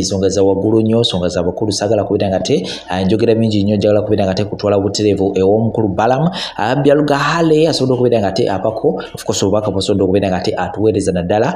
ensonga za waggulu nnyo nsonga za bakulu sagala kubira ngate njogera mingi nnyo njagala kubira ngate kutwala buterevu ew'omukulu Balam Byaluga Hale asobola kubira ngate apako of course obubaka busobola kubira ngate atuweereza naddala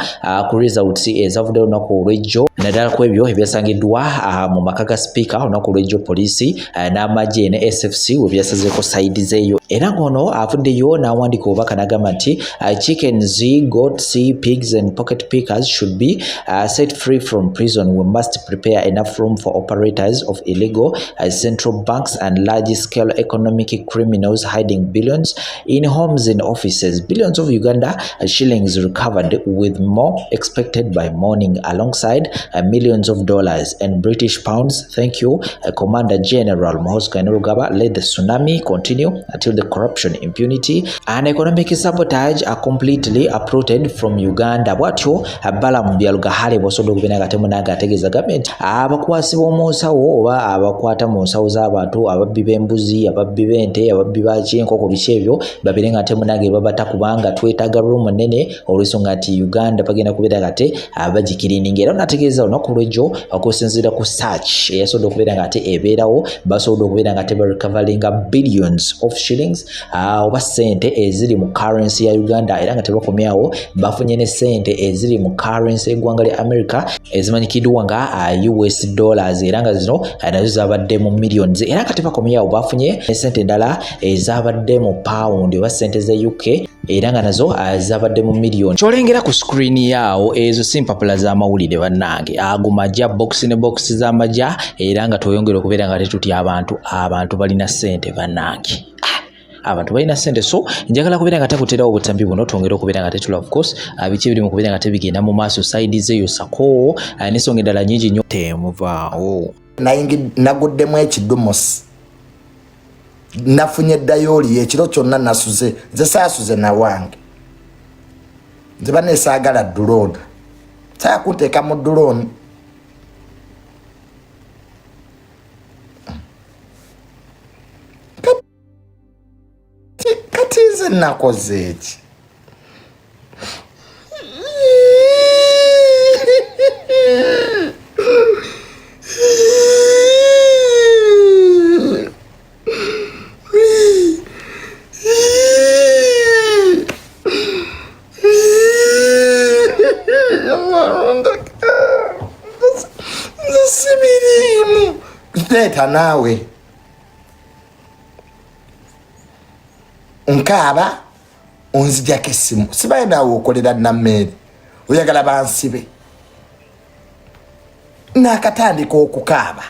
ku results ezavuddeyo olunaku olw'ejjo naddala ku ebyo ebyasangiddwa mu maka ga speaker olunaku olw'ejjo poliisi n'amagye ne SFC we byasazeeko side zeeyo era ng'ono avuddeyo n'awandiika obubaka n'agamba nti chickens, goats, pigs and pocket pickers should be set free from prison. We must prepare enough room for operators of illegal central banks and large-scale economic criminals hiding billions in homes and offices. Billions of Uganda shillings recovered with more expected by morning alongside millions of dollars and British pounds. Thank you, Commander General Muhoozi Kainerugaba. Let the tsunami continue until the corruption, impunity and economic sabotage are completely uprooted from Uganda. Bwatyo Balamu Byaluga Hale bosobola okubina gatemu n'agategeeza gavumenti abakwasi b'omu nsawo oba abakwata mu nsawo z'abantu ababbi b'embuzi ababbi b'ente ababbi baki enkoko biki ebyo babire nga temu nage babata kubanga twetaaga room nnene olw'ensonga nti Uganda bagenda kubeera gate abagikirininga era nategeeza olunaku olw'ejjo okusinziira ku search eyasobola okubeera nga ate ebeerawo basobola okubeera nga ate barecoveringa billions of shillings oba sente eziri mu currency ya Uganda era nga tebakomyawo bafunye ne sente eziri mu currency y'eggwanga lya America ezimanyikiddwa nga US dollars era nga zino nazo zabadde mu millions era nga tebakomyawo bafunye ne sente endala ezabadde mu pound oba sente ze UK era nga nazo zabadde mu million. Kyolengera ku screen yaawo ezo simpapula z'amawulire bannange agumajja box ne box z'amajja era nga tweyongera okubeera nga tetuti abantu balina sente bannange. Abantu balina sente so njagala kubeera nga takutera obutambi buno twongera okubeera nga tetula of course biki biri mu kubeera nga tebigenda mu maaso side zeyo sako n'ensonga endala nyingi nnyo temuvaawo naguddemu ekidumosi nafunye dayoli ekiro kyonna nasuze nze saasuze na wange nze banesaagala drone sayakunteeka mu drone kati nze nakoze eki Leta nawe nkaba onzijako essimu sibaye naawe okolera nammeeri oyagala bansibe nakatandika okukaaba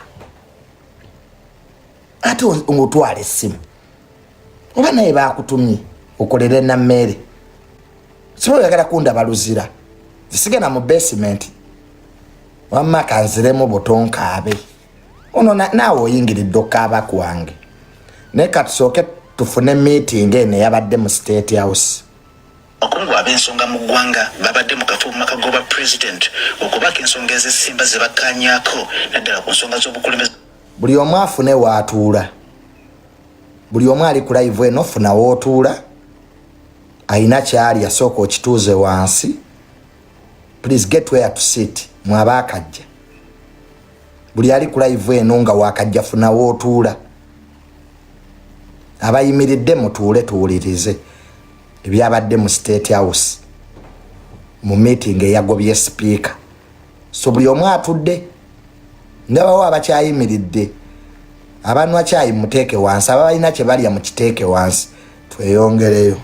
ate ng'otwala essimu oba naye bakutumye okolere nammeeri sibaye oyagala kundaba luzira zisigana mu basement wamma kanziremu butonkaabe ono naawe oyingiridde okukaaba kwange naye katusooke tufune meeting eno eyabadde mu State House. Abakungu ab'ensonga mu ggwanga babadde mu kafubo maka goba president okubaka ensonga ez'essimba ze bakkaanyaako naddala ku nsonga z'obukulembeze. Buli omu afune waatuula, buli omu ali ku live eno funa wootuula, ayina kyali asooka okituuze wansi. Please get where to sit. Mwabaakajja buli ali ku live eno nga waakajja funa wootuula, abayimiridde mutuule tuwulirize ebyabadde mu State House mu meeting eyagobye speaker. So buli omu atudde ndabawo abakyayimiridde abanwa kyayi muteeke wansi abalina kye balya mu kiteeke wansi tweyongereyo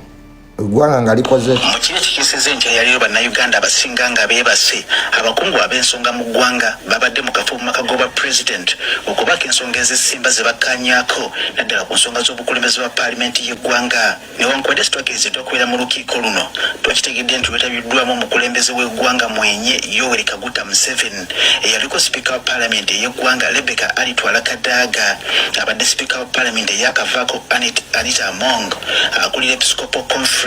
eggwanga nga likoze mu kiro ekikisiza enkya yaliyo bannayuganda abasinga nga beebase abakungu ab'ensonga mu ggwanga babadde mu kafubo makagoba president okubaka ensonga ez'essimba ze bakkaanyaako naddala ku nsonga z'obukulembeze bwa paalamenti y'eggwanga newankubadde sitwakiriziddwa okubeera mu lukiiko luno twakitegedde nti lwetabiddwamu omukulembeze w'eggwanga mwenye Yoweri Kaguta Museveni eyaliko sipiika wa paalamenti ey'eggwanga Rebecca Alitwala Kadaga abadde sipiika wa paalamenti eyakavaako Anita Among akulira Episcopal Conference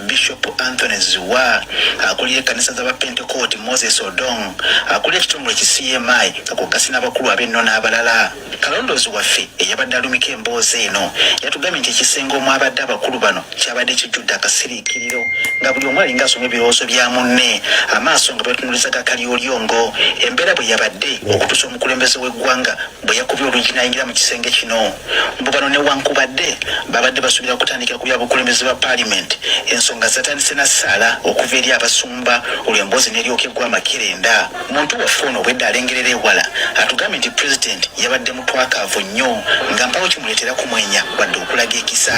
Bishop Anthony Ziwa akulira ekkanisa z'abapentekooti Moses Odong akulira ekitongole ki CMI kakugasi n'abakulu ab'ennono abalala kalondozi waffe eyabadde alumika emboozi eno yatugambye nti ekisenga omwabadde abakulu bano kyabadde kijjudde akasiriikiriro nga buli omu alinga asoma ebirowoozo bya munne amaaso nga betunulizaga kalyolyongo embeera bwe yabadde okutuusa omukulembeze w'eggwanga bwe yakubye oluggi n'ayingira mu kisenge kino mbu bano newankubadde babadde basuubira kutandikira ku bya bukulembeze ba paalimenti ensonga zatandise na ssaala okuva eri abasumba olwo emboozi n'eryokebwa amakerenda muntu waffe ono obwedde alengerera ewala atugambye nti pulezidenti yabadde mutwakaavu nnyo nga mpawo kimuleetera kumwenya wadde okulaga ekisa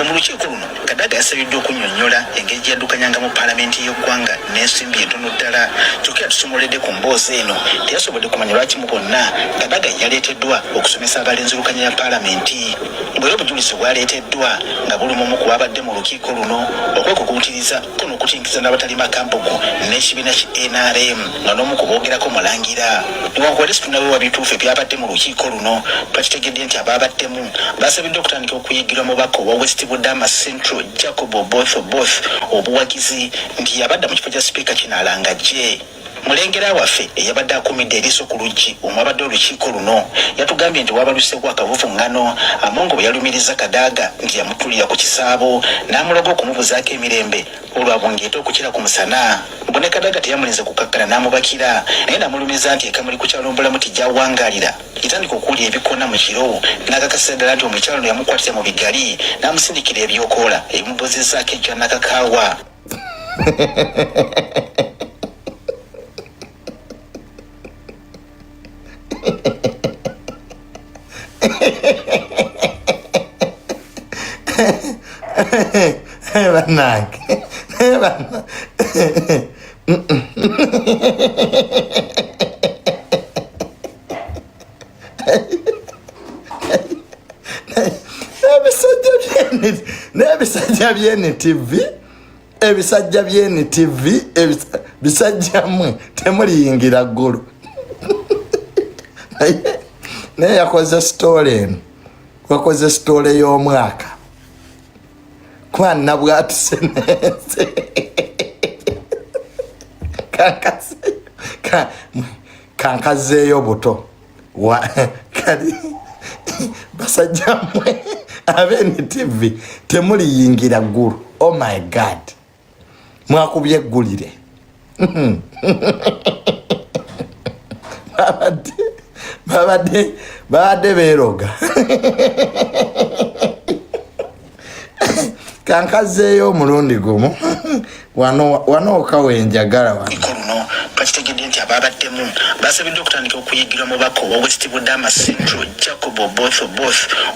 mu lukiiko luno Kadaga yasabiddwa okunnyonnyola engeri gye yaddukanyanga mu paalamenti y'eggwanga n'ensimbi entono ddala kyokka yatusomoledde ku mboozi eno teyasobodde kumanya lwaki mu bonna Kadaga yaleeteddwa okusomesa abalenzirukanya ya paalamenti bwera obujulizi bwaleeteddwa nga buli omu ku babadde mu lukiiko luno okwekukuutiriza ko n'okutinkiza n'abatali makambugu n'ekibiina ki NRM nga n'omu ku boogerako mulangira newankubadde situnawewa bituufu ebyabadde mu lukiiko luno twakitegedde nti ababaddemu basabiddwa okutandika okuyigirwa mubaka owa West Budama Central Jacob Oboth obuwagizi nti yabadda mu kifo kya sipiika kinaalanga gye mulengera waffe eyabadde akumidde eriiso ku luggi omwabadde olukiiko luno yatugambye nti wabaluseeko akavuvuŋŋano Amongo bwe yalumiriza Kadaga nti yamutulira ku kisaabo n'amulaga okumubuzaako emirembe olwabungeeta okukira ku musana mbone Kadaga teyamulinze kukakkana n'amubakira naye n'amulumiza nti ekamuli ku kyalo mbulamu tijawangaalira yatandika okuwulira ebikoona mu kiro n'akakasira ddala nti omukyalo no yamukwatira mu bigali n'amusindikira ebyokoola ebimubozezzaako ejja n'akakaawa ebisajja by'NTV bisajja mmwe temuliyingira ggulu naye yakoze sitole eno wakoze sitole y'omwaka kwanna bwatuse neze kankazeeyo buto kali basajja mmwe ab'NTV temuliyingira ggulu. Oh my God, mwakubye eggulire babadde beeroga kankazeeyo omulundi gumu wano okawenjagala wano twakitegedde nti ababaddemu basabiddwa okutandika okuyigirwa mubaka owa West Budama Central Jacob Oboth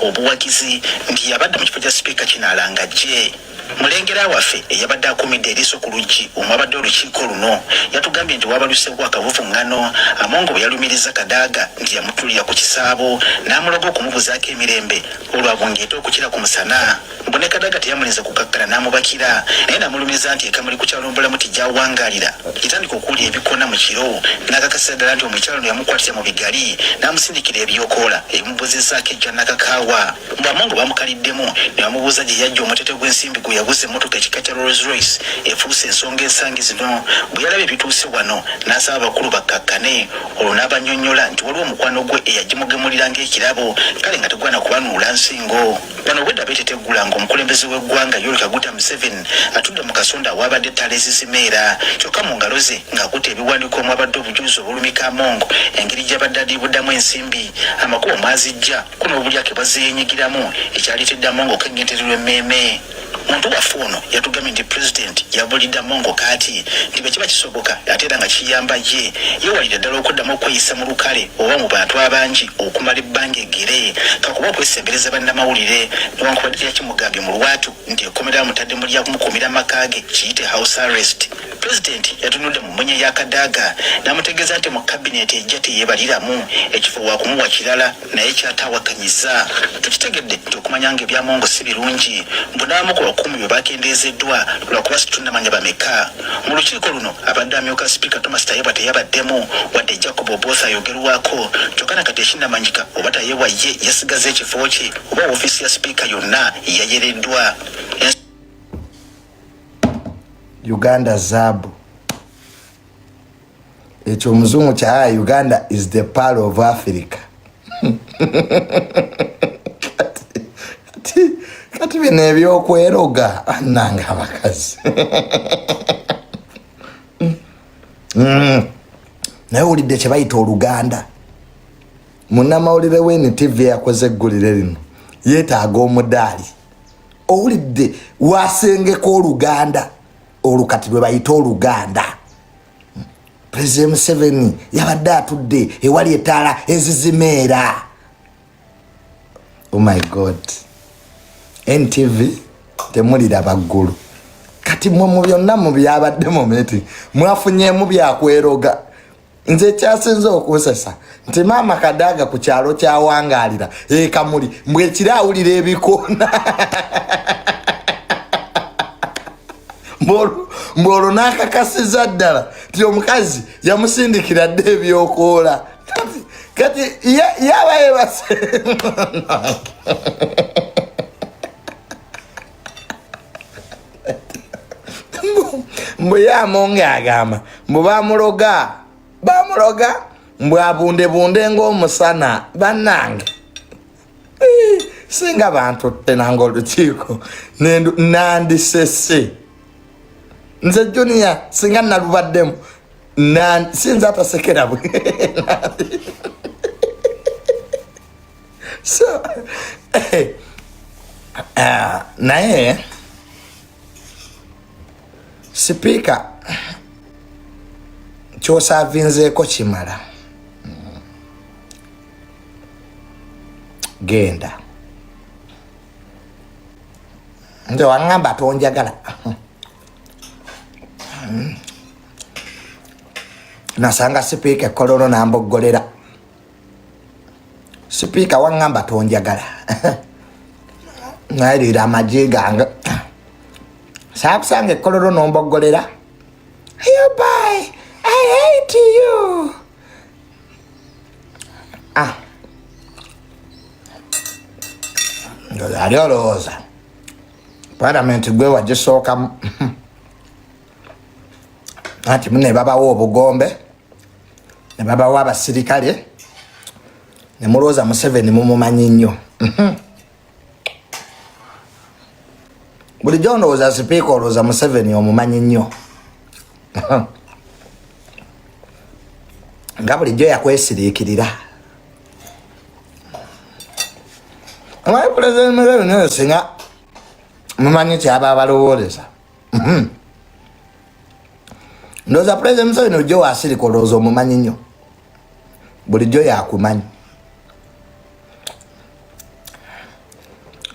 obuwagizi nti yabadde mu kifo kya sipiika kinaalanga gye mulengera waffe eyabadde akumidde eriiso ku luggi omwabadde olukiiko luno yatugambye nti wabaluseeko akavuvuŋŋano Amongo bwe yalumiriza Kadaga nti yamutulira ku kisaabo n'amulaga okumubuzaako emirembe olwabungeeta okukira ku musana mbone Kadaga teyamulinze kukakkana n'amubakira naye n'amulumiza nti ekamuli ku kyalo mbulamu tijawangaalira yatandika okuwulira ebikoona mu kiro n'akakasira ddala nti omukyalo no yamukwatira mu bigali n'amusindikira ebyokoola ebimubozezzaako ejja n'akakaawa mbu Amongo bamukaliddemu ne bamubuuza gye yajja omutete gw'ensimbi gwe yaguze emmotoka ekika kya Rolls Royce efuuse ensonga ensangi zino bwe yalaba ebituuse wano n'asaba abakulu bakkakkane olwo n'abannyonnyola nti waliwo omukwano gwe eyagimugemulira ng'ekirabo kale nga tegwana kubanuula nsingo bano obwedda beeteteggula ng'omukulembeze w'eggwanga Yoweri Kaguta Museveni atudde mu kasonda awaabadde ettaala ezizimeera kyokka mu ngalo ze ng'akutte ebiwandiiko omwabadde obujulizi obulumika Amongo engeri gy'abadde adiibuddamu ensimbi amakubo mwazijja ko n'obulyake bwazeenyigiramu ekyaleetedde Amongo okkengentererwa emmeeme muntu waffe ono yatugambye nti pulezidenti yabulidde Amongo kaati nti bwe kiba kisoboka ate era nga kiyamba ye yeewalira ddala okuddamu okweyisa mu lukale oba mu bantu abangi okumala ebbanga eggere kakuba okwesembereza bannamawulire newankubadde teyakimugambye mu lwatu nti ekkomera mutadde mu lyakumukuumira amaka ge kiyite house arrest. Pulezidenti yatunudde mu mwenye ya Kadaga n'amutegeeza nti mu kabineeti ejja teyeebaliramu ekifo wakumuwa kirala naye kyatawakanyiza tukitegedde nti okumanya nga ebya Amongo si birungi mbunaamu ku bakumi bwe bakendeezeddwa lwakuba situnnamanya bameka mu lukiiko luno abadde amyuka sipiika Thomas Tayebwa teyabaddemu wadde Jacob Oboth ayogerwako kyokka nakati ekinnamanyika oba Tayebwa ye yasigaza ekifo kye oba ofiisi ya sipiika yonna yayereddwa. Uganda Zabu ekyo omuzungu kya Uganda is the pearl of Africa kati bino ebyokweroga annanga abakazi naye owulidde kye bayita oluganda. Munnamawulire w'NTV yakoze eggulire lino yeetaaga omudaali. Owulidde wasengeko oluganda olukati lwe bayita oluganda. President Museveni yabadde atudde ewali etaala ezizimeera. Oh my God. NTV temulira baggulu. Kati mwe mu byonna mu byabadde mu meeting mwafunyeemu byakweroga. Nze kyasinze okusesa nti maama Kadaga ku kyalo kyawangaalira Kamuli mbwe kiraawulira ebikoona. Mbolo nakakasiza ddala ti omukazi yamusindikira dde ebyokoola. Kati yaba yebase mbwe yamonge agamba mbwe bamuloga mbwe abundebunde ng'omusana bannange. Singa bantu tenanga olukiiko nandisese nze Junior singa nalubaddemu sinza atasekera bwe. So naye Speaker kyosavinzeeko kimala. Genda nze waŋŋamba tonjagala. Nasanga Speaker ekkololo namboggolera. Speaker waŋŋamba tonjagala. Nayirira amagye gange saakusanga ekkololo nomboggolera. You boy, I hate you. Ali olowooza Parliament gwe wagisookamu anti ne babawo obugombe ne babawo abasirikale ne mulowooza Museveni mumumanyi nnyo. Bulijjo ndowooza Speaker olowooza Museveni omumanyi nnyo. Nga bulijjo yakwesiriikirira. Amaye President Museveni singa mumanyi kyaba abalowooleza. Ndowooza President Museveni ojjo waasirika olowooza omumanyi nnyo. Bulijjo yakumanyi.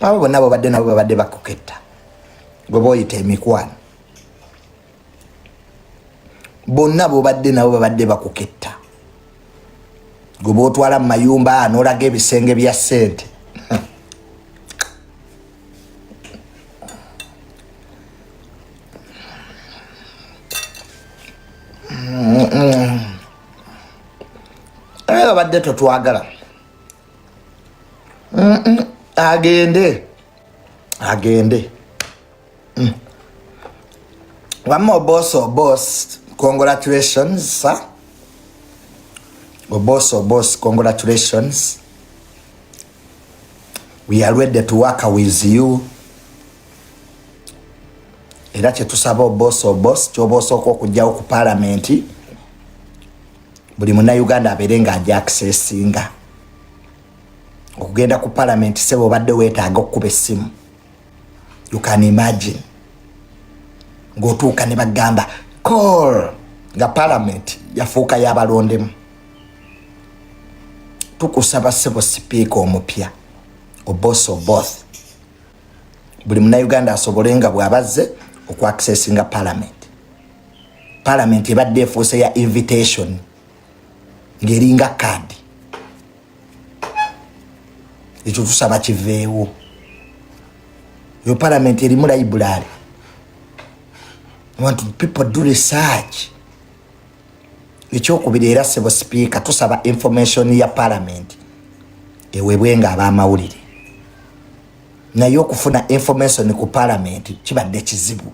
Abo bonna babadde nabo babadde bakuketta gwe boyita emikwano. Bonna babadde nabo babadde bakuketta gwe bootwala mu mayumba n'olaga ebisenge bya ssente. Babadde totwagala. Agende. One more boss, congratulations, sir. Boss, congratulations. We are ready to work with you. Era kyetusaba boss kyobosooka okujjawo ku Parliament buli munnayuganda abeere ng'ajja accessinga. Okugenda ku Parliament sebo obadde weetaaga okkuba essimu. You can imagine ng'otuuka ne bagamba call nga Parliament yafuuka y'abalondemu. Tukusaba sebo Speaker omupya boss buli munnayuganda asobole nga bw'abazze okwaccessinga Parliament ebadde efuuse ya invitation ng'eringa kaadi. Ekyo tusaba kiveewo. Yo Parliament erimu library. I want people do research. Ekyokubiri era sebo Speaker tusaba information ya Parliament eweebwenga ab'amawulire. Naye okufuna information ku Parliament kibadde kizibu.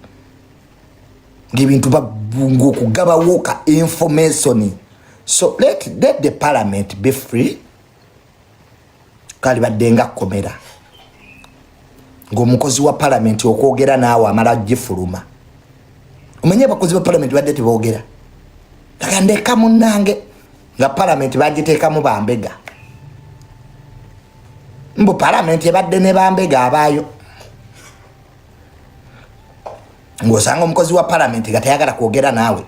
Ng'ebintu babunga okugabawo ka information. So let the Parliament be free. kali baddenga komera ng'omukozi wa parliament okwogera naawe amala gifuluma omenye abakozi ba parliament badde teboogera ndeka munnange nga parliament bagiteekamu bambega mbu parliament ebadde ne bambega abaayo ng'osanga omukozi wa parliament nga tayagala kwogera naawe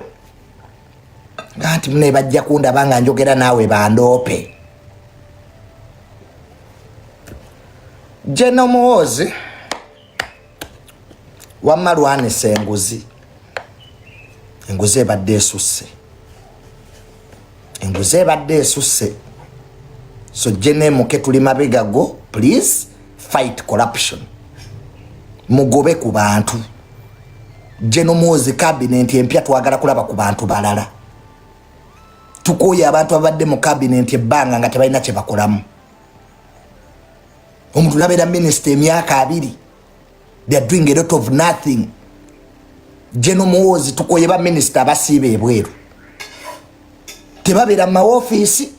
nga nti mune bajja kundaba nga njogera naawe bandoope General Muhoozi wamma lwanisa enguzi ebadde esusse so General Muke tuli mabega go please fight corruption mugobe ku bantu General Muhoozi cabinet empya twagala kulaba ku bantu balala tukoye abantu abadde mu cabinet ebbanga nga tebalina kye bakolamu omuntu nabeera minister emyaka 2 they are doing a lot of nothing General Muhoozi tukoye ba minister abasiibe ebweru tebabeera mu office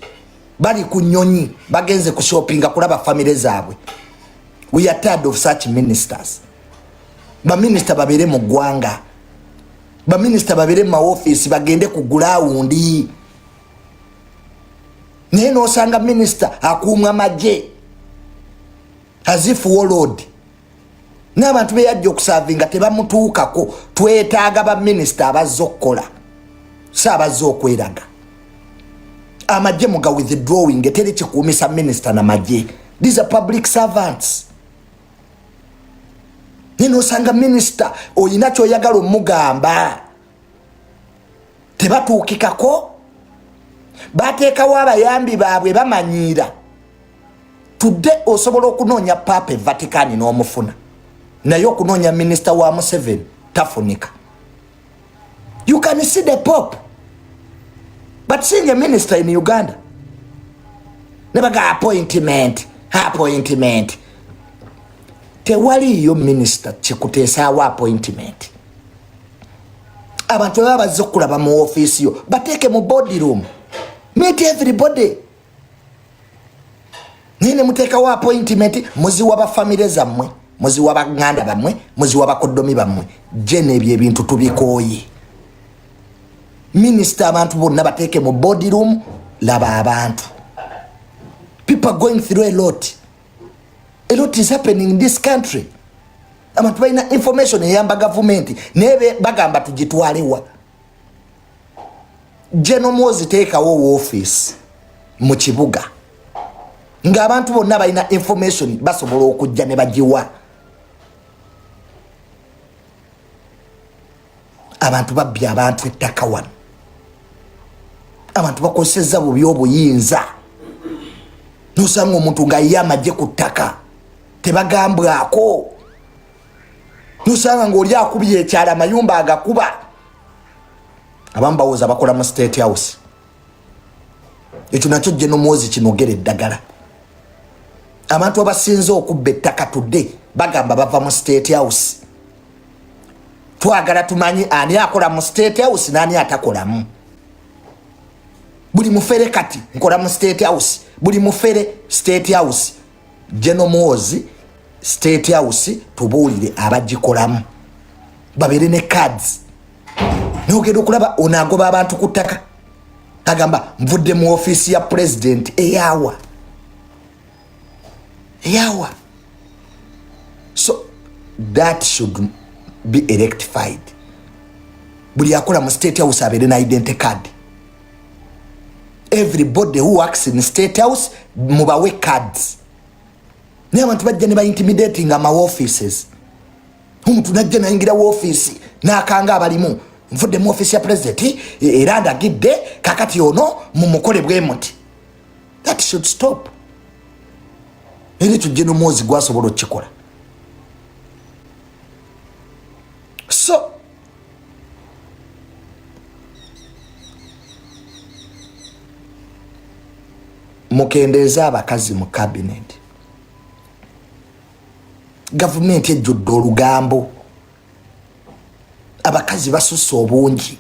bali ku nnyonyi bagenze ku shoppinga kulaba family zaabwe we are tired of such ministers ba minister babeere mu ggwanga ba minister babeere mu office bagende ku ground neno osanga minister akuumwa maje azifu warlord n'abantu beyajja okusavinga tebamutuukako twetaaga ba minister abazokkola saabazza okweraga amajje muga withdrawing teri kikuumisa minister na majje these are public servants neno osanga minister oyina kyoyagala omugamba tebatuukikako bateekawo abayambi baabwe bamanyiira tudde osobola okunoonya Papa Vatican n'omufuna naye okunoonya minister wa Museveni tafunika you can see the Pope but seeing a minister in Uganda nebaga appointment tewaliyo minister kikuteesaawo appointment abantu baba bazze okulaba mu office yo bateeke mu boardroom meet everybody nine muteekawo appointment muzi wa ba family zammwe muzi wa baganda bammwe muzi wa bakoddomi bammwe jene ebyo ebintu tubikooye minister abantu bonna bateeke mu boardroom laba abantu people are going through a lot is happening in this country abantu balina information eyamba government nebe bagamba tugitwalewa General Muhoozi teekawo office mu kibuga nga abantu bonna balina information basobola okujja ne bagiwa abantu babbya abantu ettaka wano abantu bakozesezza bubi obuyinza nosanga omuntu nga ye amagye ku ttaka tebagambwako nosanga ng'oli akubye ekyala amayumba agakuba abamu bawooza bakola mu State House ekyo nakyo General Muhoozi kinogera eddagala abantu abasinze okubba ettaka tudde bagamba bava mu State House twagala tumanyi ani akola mu State House n'ani atakolamu buli mufere kati nkola mu State House buli mufere State House General Muhoozi State House tubuulire abagikolamu babeere ne cards nogenda okulaba onaagoba abantu ku ttaka agamba nvudde mu office ya president eyawa so that should be rectified buli akola mu State House abeere na identity card everybody who works in State House mubawe cards ne abantu bajja ne ba intimidating ama offices omuntu najja nayingira office nakanga abalimu nvudde mu office ya president era ndagidde kakati ono mumukole bwe muti that should stop eri tujje no Muhoozi gwasobola okikola so mukendeeza abakazi mu cabinet government ejjudde olugambo abakazi basusse obungi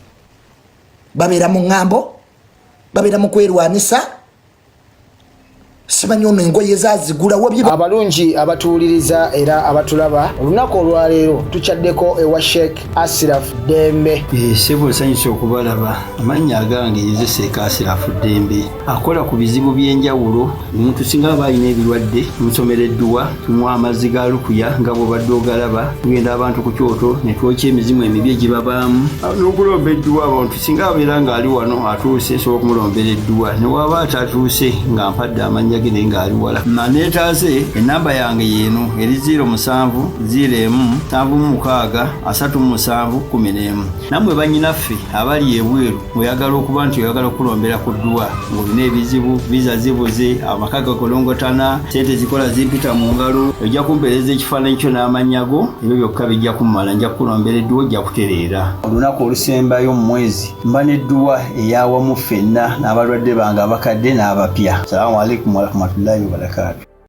babeera mu ŋŋambo babeera mu kwerwanisa simanyi ono engoye zazigula wabye. Abalungi abatuwuliriza era abatulaba olunaku olwaleero tukyaddeko ewa Sheikh Ashraf Dembe. Sebo nsanyusa okubalaba. Amannya agange nze Sheikh Ashraf Dembe akola ku bizibu by'enjawulo. Omuntu singa aba alina ebirwadde musomereddwa tumuwa amazzi ga lukuya nga bw'obadde ogalaba tugenda abantu ku kyoto ne twokya emizimu emibi egibabaamu n'okulomba edduwa. Abantu singa abeera ng'ali wano atuuse sobola okumulombera edduwa ne waba atatuuse nga mpadde amannya ge naye ng'ali wala. Neetaase ennamba yange yeeno eri 07 01 76 37 11. Nammwe bannyinaffe abali ebweru oyagala okuba nti oyagala okulombera ku dduwa ng'olina ebizibu viza zibuze amaka gakolongotana sente zikola zimpita mu ngalo ojja kumpeereza ekifaananyi kyo n'amannya go ebyo byokka bijja kummala nja kukulombera edduwa ojja kutereera. Olunaku olusembayo mu mwezi mba n'edduwa eyawamu ffenna n'abalwadde bange abakadde n'abapya. Salaamu alaikum warahmatullahi wabarakatuh.